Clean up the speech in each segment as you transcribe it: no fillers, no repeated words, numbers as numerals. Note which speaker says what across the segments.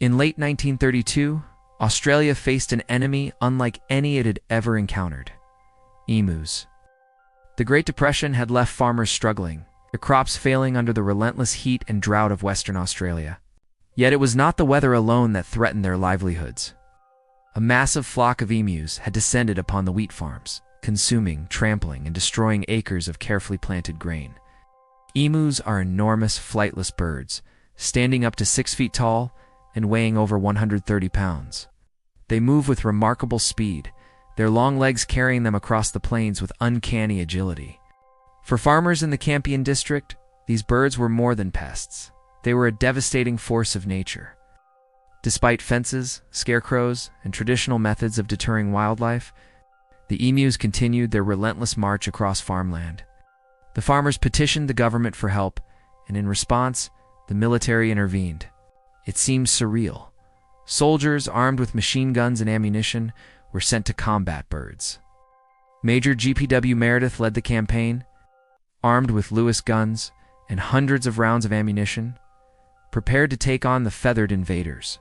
Speaker 1: In late 1932, Australia faced an enemy unlike any it had ever encountered: emus. The Great Depression had left farmers struggling, their crops failing under the relentless heat and drought of Western Australia. Yet it was not the weather alone that threatened their livelihoods. A massive flock of emus had descended upon the wheat farms, consuming, trampling, and destroying acres of carefully planted grain. Emus are enormous flightless birds, standing up to 6 feet tall and weighing over 130 pounds. They move with remarkable speed, their long legs carrying them across the plains with uncanny agility. For farmers in the Campion district, these birds were more than pests. They were a devastating force of nature. Despite fences, scarecrows, and traditional methods of deterring wildlife, the emus continued their relentless march across farmland. The farmers petitioned the government for help, and in response, the military intervened. It seemed surreal. Soldiers armed with machine guns and ammunition were sent to combat birds. Major GPW Meredith led the campaign, armed with Lewis guns and hundreds of rounds of ammunition, prepared to take on the feathered invaders.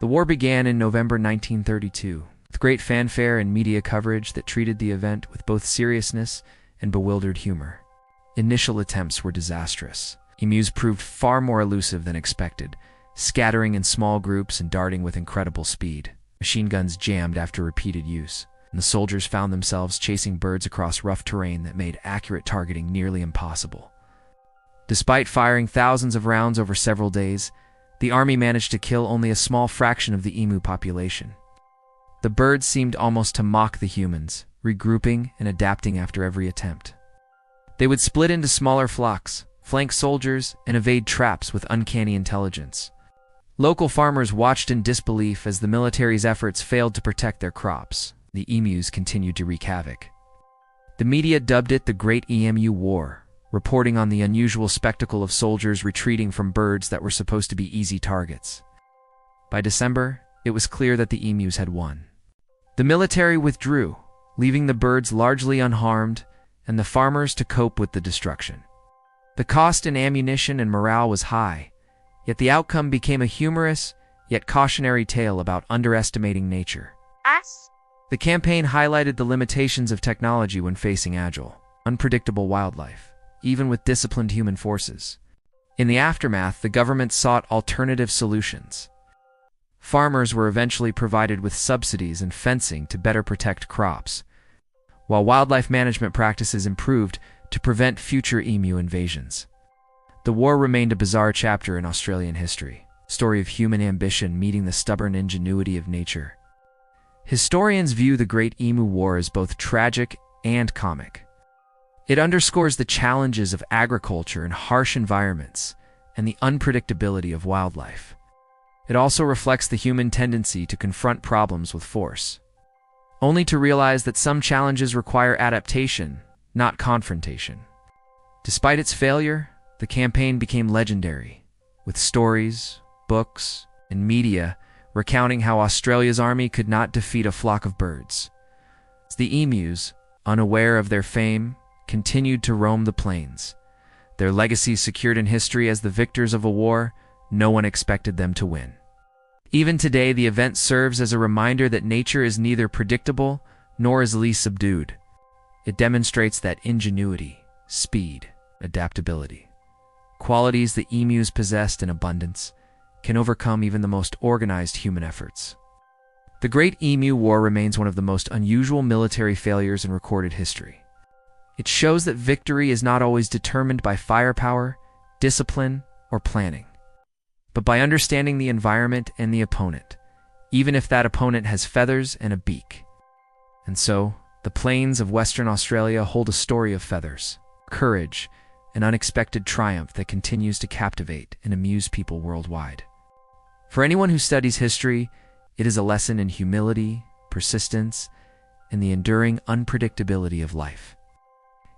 Speaker 1: The war began in November 1932, with great fanfare and media coverage that treated the event with both seriousness and bewildered humor. Initial attempts were disastrous. Emus proved far more elusive than expected, scattering in small groups and darting with incredible speed. Machine guns jammed after repeated use, and the soldiers found themselves chasing birds across rough terrain that made accurate targeting nearly impossible. Despite firing thousands of rounds over several days, the army managed to kill only a small fraction of the emu population. The birds seemed almost to mock the humans, regrouping and adapting after every attempt. They would split into smaller flocks, flank soldiers, and evade traps with uncanny intelligence. Local farmers watched in disbelief as the military's efforts failed to protect their crops. The emus continued to wreak havoc. The media dubbed it the Great Emu War, reporting on the unusual spectacle of soldiers retreating from birds that were supposed to be easy targets. By December, it was clear that the emus had won. The military withdrew, leaving the birds largely unharmed and the farmers to cope with the destruction. The cost in ammunition and morale was high, yet the outcome became a humorous, yet cautionary tale about underestimating nature. The campaign highlighted the limitations of technology when facing agile, unpredictable wildlife, even with disciplined human forces. In the aftermath, the government sought alternative solutions. Farmers were eventually provided with subsidies and fencing to better protect crops, while wildlife management practices improved to prevent future emu invasions. The war remained a bizarre chapter in Australian history, a story of human ambition meeting the stubborn ingenuity of nature. Historians view the Great Emu War as both tragic and comic. It underscores the challenges of agriculture in harsh environments and the unpredictability of wildlife. It also reflects the human tendency to confront problems with force, only to realize that some challenges require adaptation, not confrontation. Despite its failure, the campaign became legendary, with stories, books, and media recounting how Australia's army could not defeat a flock of birds. The emus, unaware of their fame, continued to roam the plains, their legacy secured in history as the victors of a war no one expected them to win. Even today, the event serves as a reminder that nature is neither predictable nor easily subdued. It demonstrates that ingenuity, speed, adaptability, qualities the emus possessed in abundance, can overcome even the most organized human efforts. The Great Emu War remains one of the most unusual military failures in recorded history. It shows that victory is not always determined by firepower, discipline, or planning, but by understanding the environment and the opponent, even if that opponent has feathers and a beak. And so, the plains of Western Australia hold a story of feathers, courage, and unexpected triumph that continues to captivate and amuse people worldwide. For anyone who studies history, it is a lesson in humility, persistence, and the enduring unpredictability of life.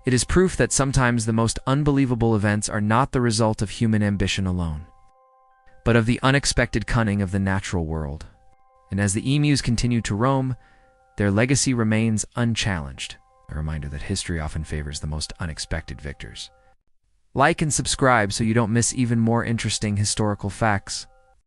Speaker 1: It is proof that sometimes the most unbelievable events are not the result of human ambition alone, but of the unexpected cunning of the natural world. And as the emus continue to roam, their legacy remains unchallenged, a reminder that history often favors the most unexpected victors. Like and subscribe so you don't miss even more interesting historical facts.